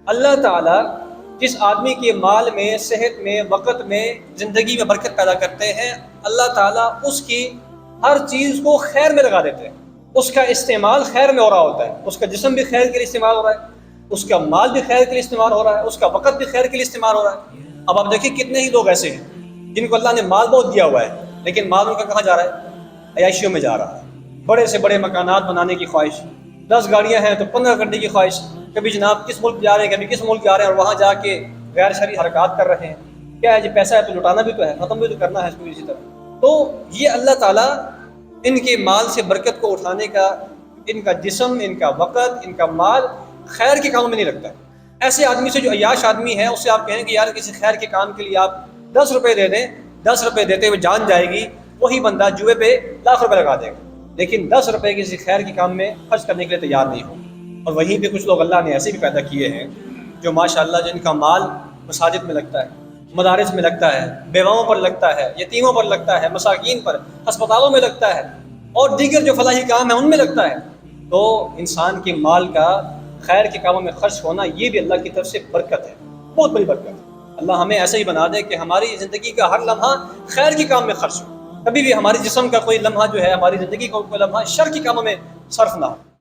اللہ تعالیٰ جس آدمی کے مال میں، صحت میں، وقت میں، زندگی میں برکت پیدا کرتے ہیں، اللہ تعالیٰ اس کی ہر چیز کو خیر میں لگا دیتے ہیں۔ اس کا استعمال خیر میں ہو رہا ہوتا ہے، اس کا جسم بھی خیر کے لیے استعمال ہو رہا ہے، اس کا مال بھی خیر کے لیے استعمال ہو رہا ہے، اس کا وقت بھی خیر کے لیے استعمال ہو رہا ہے۔ اب آپ دیکھیں کتنے ہی لوگ ایسے ہیں جن کو اللہ نے مال بہت دیا ہوا ہے، لیکن مال ان کا کہاں جا رہا ہے؟ عیاشیوں میں جا رہا ہے۔ بڑے سے بڑے مکانات بنانے کی خواہش، 10 گاڑیاں ہیں تو 15 کرنے کی خواہش، کبھی جناب کس ملک جا رہے ہیں، کبھی کس ملک جا رہے ہیں، اور وہاں جا کے غیر شرعی حرکات کر رہے ہیں۔ کیا ہے جی؟ پیسہ ہے تو لٹانا بھی تو ہے، ختم بھی تو کرنا ہے اس کو اسی طرح۔ تو یہ اللہ تعالیٰ ان کے مال سے برکت کو اٹھانے کا، ان کا جسم، ان کا وقت، ان کا مال خیر کے کاموں میں نہیں رکھتا ہے۔ ایسے آدمی سے جو عیاش آدمی ہے، اس سے آپ کہیں کہ یار کسی خیر کے کام کے لیے آپ 10 روپے دے دیں، 10 روپے دیتے ہوئے جان جائے گی، وہی بندہ جوئے پہ لاکھ روپے لگا دے گا، لیکن 10 روپے کسی خیر کے کام میں خرچ کرنے کے لیے تیار نہیں ہو۔ اور وہیں پہ کچھ لوگ اللہ نے ایسے بھی پیدا کیے ہیں جو ماشاءاللہ جن کا مال مساجد میں لگتا ہے، مدارس میں لگتا ہے، بیواؤں پر لگتا ہے، یتیموں پر لگتا ہے، مساکین پر، ہسپتالوں میں لگتا ہے، اور دیگر جو فلاحی کام ہیں ان میں لگتا ہے۔ تو انسان کے مال کا خیر کے کاموں میں خرچ ہونا یہ بھی اللہ کی طرف سے برکت ہے، بہت بڑی برکت ہے۔ اللہ ہمیں ایسا ہی بنا دے کہ ہماری زندگی کا ہر لمحہ خیر کے کام میں خرچ ہو، کبھی بھی ہمارے جسم کا کوئی لمحہ جو ہے، ہماری زندگی کا کوئی لمحہ شر کے کاموں میں صرف نہ ہو۔